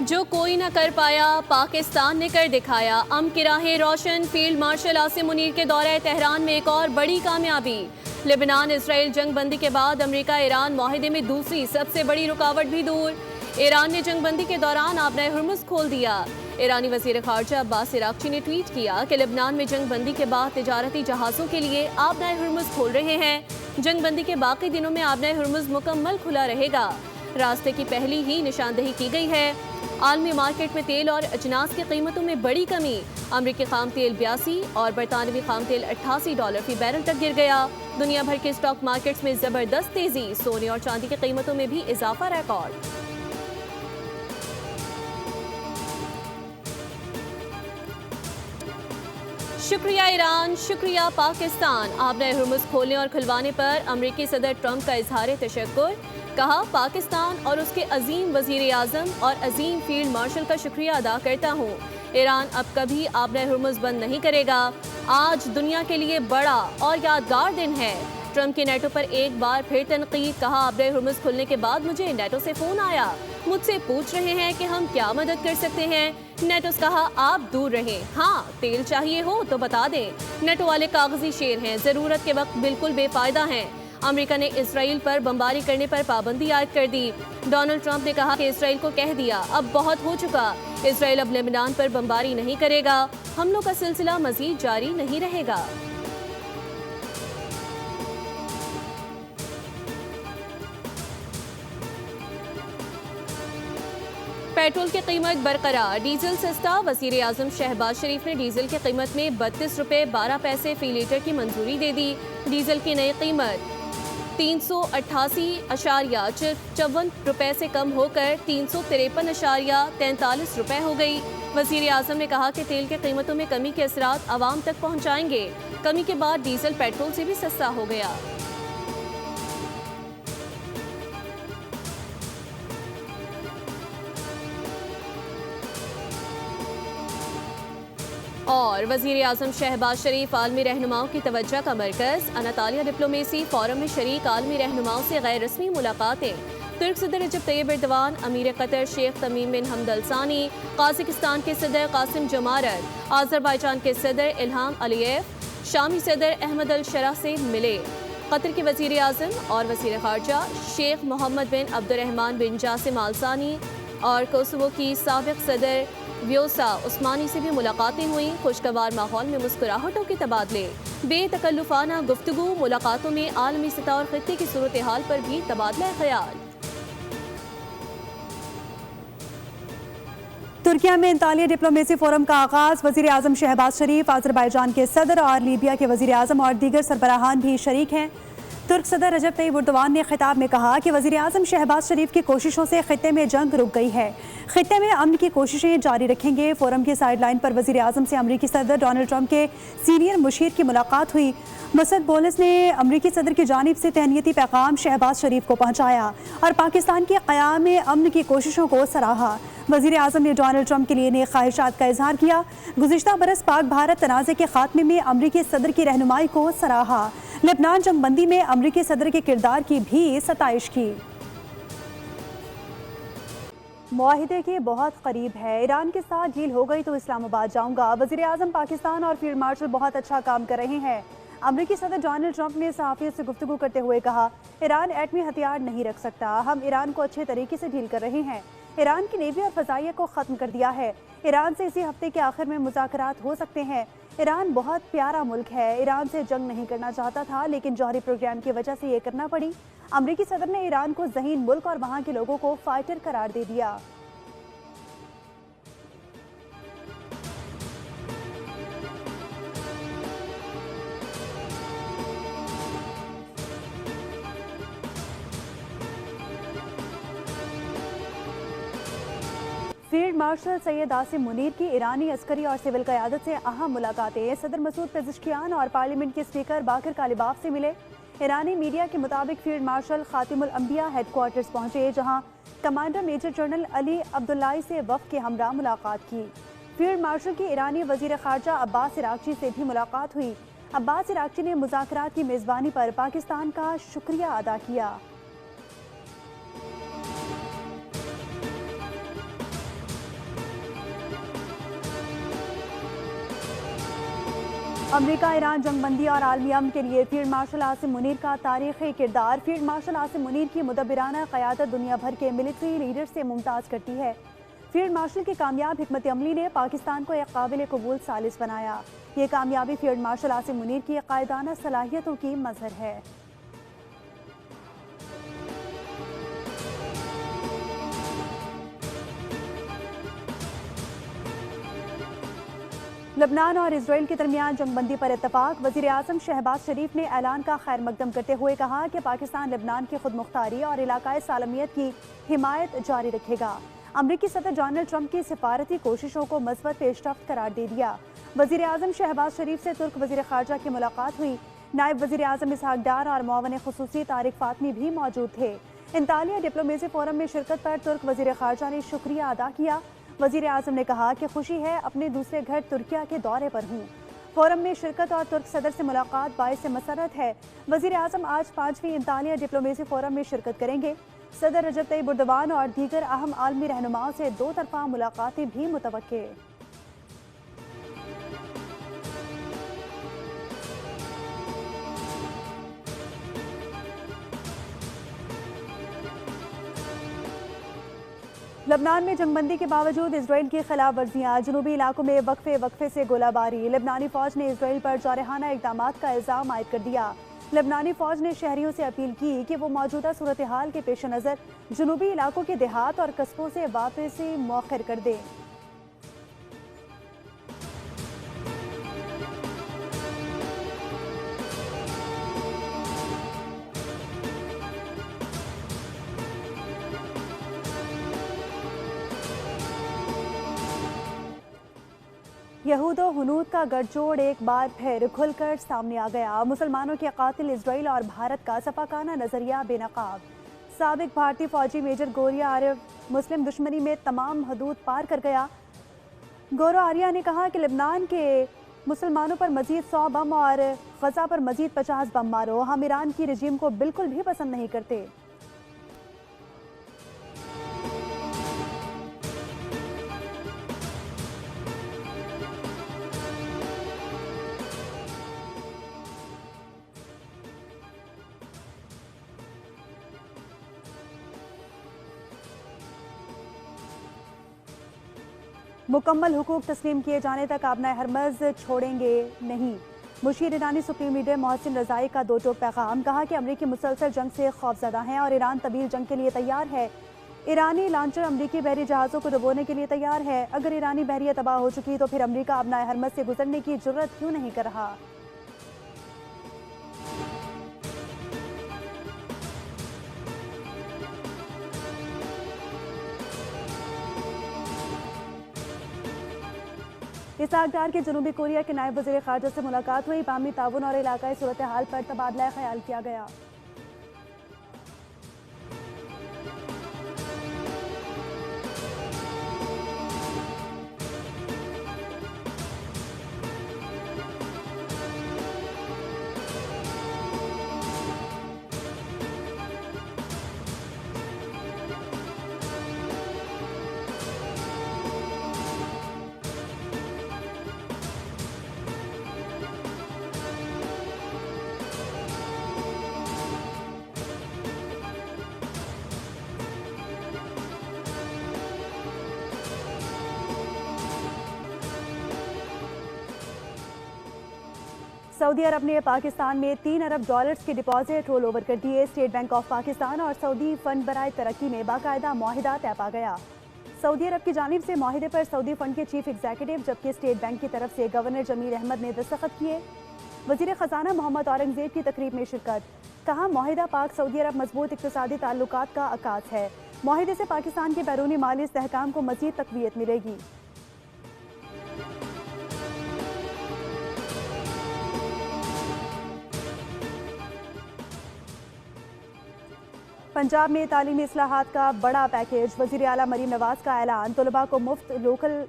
जो कोई न कर पाया पाकिस्तान ने कर दिखाया। अमन की राहें रोशन। फील्ड मार्शल आसिम मुनीर के दौरे तेहरान में एक और बड़ी कामयाबी। लेबनान इसराइल जंग बंदी के बाद अमेरिका ईरान माहिदे में दूसरी सबसे बड़ी रुकावट भी दूर। ईरान ने जंग बंदी के दौरान आबनाए हुर्मुज़ खोल दिया। ईरानी वज़ीर ख़ारजा अब्बास इराक़ची ने ट्वीट किया कि लेबनान में जंग बंदी के बाद तिजारती जहाज़ों के लिए आबनाए हुर्मुज़ खोल रहे हैं। जंग बंदी के बाकी दिनों में आबनाए हुर्मुज़ मुकम्मल खुला रहेगा। रास्ते की पहली ही निशानदही की गई है। आलमी मार्केट में तेल और अजनास की कीमतों में बड़ी कमी। अमरीकी खाम तेल 82 और बरतानवी खाम तेल $88 फी बैरल तक गिर गया। दुनिया भर के स्टॉक मार्केट्स में जबरदस्त तेजी। सोने और चांदी की कीमतों में भी इजाफा रिकॉर्ड। शुक्रिया ईरान, शुक्रिया पाकिस्तान। आबनाए हुर्मुज़ खोलने और खुलवाने पर अमरीकी सदर ट्रंप का इजहार तशक्कुर। कहा, पाकिस्तान और उसके अजीम वज़ीर आज़म और अजीम फील्ड मार्शल का शुक्रिया अदा करता हूँ। ईरान अब कभी आबनाए हुर्मुज़ बंद नहीं करेगा। आज दुनिया के लिए बड़ा और यादगार दिन है। ट्रंप की नेटो पर एक बार फिर तनकीद। कहा, आबनाए हुर्मुज़ खुलने के बाद मुझे नेटो से फ़ोन आया। मुझसे पूछ रहे हैं कि हम क्या मदद कर सकते हैं। नेटो से कहा, आप दूर रहें। हाँ, तेल चाहिए हो तो बता दें। नेटो वाले कागजी शेर हैं, ज़रूरत के वक्त बिल्कुल बेफायदा हैं। अमेरिका ने इसराइल पर बमबारी करने पर पाबंदी आयद कर दी। डोनाल्ड ट्रंप ने कहा कि इसराइल को कह दिया, अब बहुत हो चुका। इसराइल अब लेबनान पर बमबारी नहीं करेगा। हमलों का सिलसिला मजीद जारी नहीं रहेगा। पेट्रोल की कीमत बरकरार, डीजल सस्ता। वज़ीर आज़म शहबाज शरीफ ने डीजल की कीमत में 32 रुपये 12 पैसे फी लीटर की मंजूरी दे दी। डीजल की नई कीमत 388.54 रुपये से कम होकर 353.43 रुपये हो गई। वज़ीर आज़म ने कहा कि तेल की कीमतों में कमी के असरात आवाम तक पहुँचाएंगे। कमी के बाद डीजल पेट्रोल से भी सस्ता हो गया। और वज़ीर आज़म शहबाज शरीफ आलमी रहनुमाओं की तवज्जो का मरकज़। अनातालिया डिप्लोमेसी फोरम में शरीक आलमी रहनुमाओं से गैर रस्मी मुलाकातें। तुर्क सदर रजब तैयब एर्दोगान, अमीर कतर शेख तमीम बिन हमद अल सानी, काज़ाकिस्तान के सदर कासिम जमारत, आज़रबाईजान के सदर इल्हाम अलियेव, शामी सदर अहमद अल शरा से मिले। कतर के वज़ीर आज़म और वज़ीर ख़ारजा शेख मोहम्मद बिन अब्दुर्रहमान बिन जासिम आल सानी और कोसोवो की साबिक़ सदर व्योसा उस्मानी से भी मुलाकातें हुई। खुशगवार माहौल में मुस्कुराहटों के तबादले, बेतकल्लुफ़ाना गुफ्तगू। मुलाकातों में आलमी सतह और खित्ते की सूरत हाल पर भी तबादला ख्याल। तुर्किया में अंतालिया डिप्लोमेसी फोरम का आगाज। वज़ीर आज़म शहबाज शरीफ, आज़रबाईजान के सदर और लीबिया के वज़ीर आज़म और दीगर सरबराहान भी शरीक हैं। तुर्क सदर रजब तैयब एर्दोगान ने खिताब में कहा कि वज़ीर आज़म शहबाज शरीफ की कोशिशों से खित्ते में जंग रुक गई है। खित्ते में अमन की कोशिशें जारी रखेंगे। फोरम की साइडलाइन पर वज़ीर आज़म से अमरीकी सदर डोनाल्ड ट्रंप के सीनियर मुशीर की मुलाकात हुई। मसद बोलस ने अमरीकी सदर की जानिब से तहनीती पैगाम शहबाज शरीफ को पहुँचाया और पाकिस्तान के क़याम अमन की कोशिशों को सराहा। वज़ीर आज़म ने डोनाल्ड ट्रंप के लिए नेक ख्वाहिशात का इजहार किया। गुज़िश्ता बरस पाक भारत तनाज़े के खात्मे में अमरीकी सदर की रहनुमाई को सराहा। लेबनान जंगबंदी में अमरीकी सदर के किरदार की भी सताइश की। मुआहिदे के बहुत करीब है। ईरान के साथ डील हो गई तो इस्लामाबाद जाऊंगा। वज़ीर आज़म पाकिस्तान और फील्ड मार्शल बहुत अच्छा काम कर रहे हैं। अमरीकी सदर डोनाल्ड ट्रंप ने सहाफ़ियों से गुफ्तगू करते हुए कहा, ईरान एटमी हथियार नहीं रख सकता। हम ईरान को अच्छे तरीके से डील कर रहे हैं। ईरान की नेवी और फजाइया को ख़त्म कर दिया है। ईरान से इसी हफ्ते के आखिर में मुज़ाकरात हो सकते हैं। ईरान बहुत प्यारा मुल्क है। ईरान से जंग नहीं करना चाहता था, लेकिन जौहरी प्रोग्राम की वजह से ये करना पड़ी। अमरीकी सदर ने ईरान को ज़हीन मुल्क और वहाँ के लोगों को फाइटर करार दे दिया। फील्ड मार्शल सैयद आसिम मुनीर की ईरानी अस्करी और सिविल क़यादत से अहम मुलाकातें। सदर मसूद पेज़ेश्कियान और पार्लियामेंट के स्पीकर बाकर कालिबाफ से मिले। ईरानी मीडिया के मुताबिक फील्ड मार्शल खातिमुल अंबिया हेडक्वार्टर्स पहुंचे, जहां commander major general Ali Abdullahi से वफ़द के हमरा मुलाकात की। फील्ड मार्शल की ईरानी वज़ीर ख़ारजा अब्बास इराक़ची से भी मुलाकात हुई। अब्बास इराक़ची ने मुज़ाकरात की मेज़बानी पर पाकिस्तान का शुक्रिया अदा किया। अमेरिका ईरान जंगबंदी और आलमी अमन के लिए फील्ड मार्शल आसिम मुनीर का तारीखी किरदार। फील्ड मार्शल आसिम मुनीर की मुदब्बिराना क़यादत दुनिया भर के मिलिट्री लीडर से मुमताज़ करती है। फील्ड मार्शल की कामयाब हिकमत अमली ने पाकिस्तान को एक काबिल कबूल सालिस बनाया। ये कामयाबी फील्ड मार्शल आसिम मुनीर की कायदाना सलाहियतों की मज़हर है। लबनान और इसराइल के दरमियान जंगबंदी पर इत्तफाक। वज़ीर आज़म शहबाज शरीफ ने ऐलान का खैर मकदम करते हुए कहा कि पाकिस्तान लबनान की खुद मुख्तारी और इलाकाई सालमियत की हिमायत जारी रखेगा। अमरीकी सदर डोनाल्ड ट्रंप की सिफारती कोशिशों को मस्बत पेशरफ्त करार दे दिया। वज़ीर आज़म शहबाज शरीफ से तुर्क वज़ीर ख़ारजा की मुलाकात हुई। नायब वज़ीर आज़म इसहाक डार और मुआवन ख़ुसूसी तारिक फातमी भी मौजूद थे। इंतालिया डिप्लोमेसी फोरम में शिरकत पर तुर्क वज़ीर ख़ारजा ने शुक्रिया अदा किया। वज़ीर आज़म ने कहा कि खुशी है अपने दूसरे घर तुर्किया के दौरे पर हूँ। फोरम में शिरकत और तुर्क सदर से मुलाकात बाइस मसरत है। वज़ीर आज़म आज 5वीं इंतालिया डिप्लोमेसी फोरम में शिरकत करेंगे। सदर रजब तैयब एर्दोगान और दीगर अहम आलमी रहनुमाओं से दो तरफा मुलाकातें भी मुतवक्के। लबनान में जंगबंदी के बावजूद इसराइल की खिलाफ वर्जियाँ। जनूबी इलाकों में वक्फे से गोलाबारी। लबनानी फौज ने इसराइल पर जारहाना इक़दामात का इल्ज़ाम आयद कर दिया। लबनानी फौज ने शहरियों से अपील की कि वो मौजूदा सूरत हाल के पेश नज़र जनूबी इलाकों के देहात और कस्बों से वापसी मौखर कर दें। यहूदो हुनूद का गठजोड़ एक बार फिर खुलकर सामने आ गया। मुसलमानों के कातिल इसराइल और भारत का सफाकाना नजरिया बेनकाब। साबिक भारतीय फौजी मेजर गोरिया आरिफ मुस्लिम दुश्मनी में तमाम हदूद पार कर गया। गोरो आर्या ने कहा कि लेबनान के मुसलमानों पर मजीद 100 बम और गजा पर मजीद 50 बम मारो। हम ईरान की रजीम को बिल्कुल भी पसंद नहीं करते। मुकम्मल हुकूक तस्लीम किए जाने तक आबनाए हरमज़ छोड़ेंगे नहीं। मुशीर ईरानी सुप्रीम लीडर मोहसिन रज़ाई का दो टोक पैगाम। कहा कि अमरीकी मुसलसल जंग से खौफज़दा हैं और ईरान तवील जंग के लिए तैयार है। ईरानी लांचर अमरीकी बहरी जहाज़ों को डुबोने के लिए तैयार है। अगर ईरानी बहरिया तबाह हो चुकी तो फिर अमरीका आबनाए हरमज़ से गुजरने की जुर्रत क्यों नहीं कर रहा। इसहाक डार के जनूबी कोरिया के नायब वज़ीर ख़ारजा से मुलाकात हुई। बाहमी ताउन और इलाकाई सूरत हाल पर तबादला ख्याल किया गया। सऊदी अरब ने पाकिस्तान में $3 अरब के डिपॉजिट रोल ओवर कर दिए। स्टेट बैंक ऑफ पाकिस्तान और सऊदी फंड बराए तरक्की में बाकायदा मुआहिदा तय पा गया। सऊदी अरब की जानिब से मुआहिदे पर सऊदी फंड के चीफ एग्जीक्यूटिव जबकि स्टेट बैंक की तरफ से गवर्नर जमील अहमद ने दस्तखत किए। वजीर खजाना मोहम्मद औरंगजेब की तकरीब में शिरकत। कहा मुआहिदा पाक सऊदी अरब मजबूत इक्तिसादी ताल्लुकात का आगाज है। मुआहिदे से पाकिस्तान के बैरूनी माली इस्तेहकाम को मजीद तकवीत मिलेगी। पंजाब में तालीमी इस्लाहात का बड़ा पैकेज। वज़ीर आला मरीम नवाज का ऐलान। तलबा को मुफ्त लोकल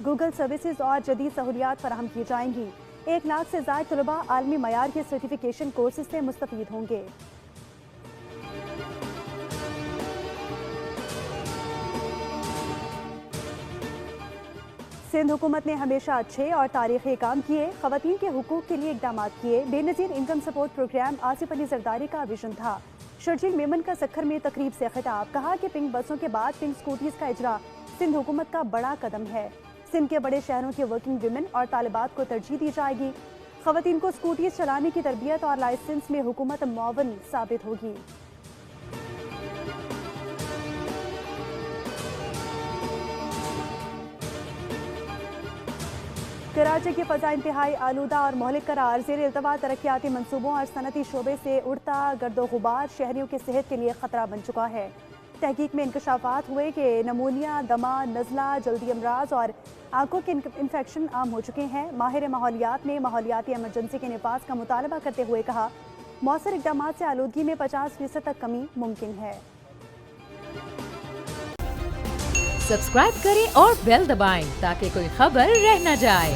गूगल सर्विसेज और जदीद सहूलियात फराहम की जाएंगी। 1 लाख से ज़ायद तलबा आलमी मयार के सर्टिफिकेशन कोर्सेज से मुस्तफ़ीद होंगे। सिंध हुकूमत ने हमेशा अच्छे और तारीखी काम किए, खवातीन के हुकूक के लिए इकदाम किए। Benazir income support programme Asif Ali Zardari का विजन था। शर्जील मेमन का सखर में तकरीब से खिताब, कहा कि पिंक बसों के बाद पिंक स्कूटीज का इजरा सिंध हुकूमत का बड़ा कदम है। सिंध के बड़े शहरों के वर्किंग विमेन और तालिबात को तरजीह दी जाएगी। खवातीन को स्कूटीज चलाने की तरबियत और लाइसेंस में हुकूमत मुआवन साबित होगी। कराची की फ़ज़ा इंतहाई आलूदा और मोहलिक करार, ज़ेर इल्तवा तरक्याती मनसूबों और सनती शोबे से उड़ता गर्दो गुबार शहरियों की सेहत के लिए ख़तरा बन चुका है। तहकीक में इंकशाफात हुए कि नमूनिया, दमा, नज़ला, जल्दी अमराज और आंखों के इन्फेक्शन आम हो चुके हैं। माहिर माहौलियात ने माहौलियाती एमरजेंसी के नफाज का मुतालबा करते हुए कहा, मौसर इक़दाम से आलूदगी में 50% तक कमी मुमकिन है। सब्सक्राइब करें और बेल दबाएं ताकि कोई खबर रह न जाए।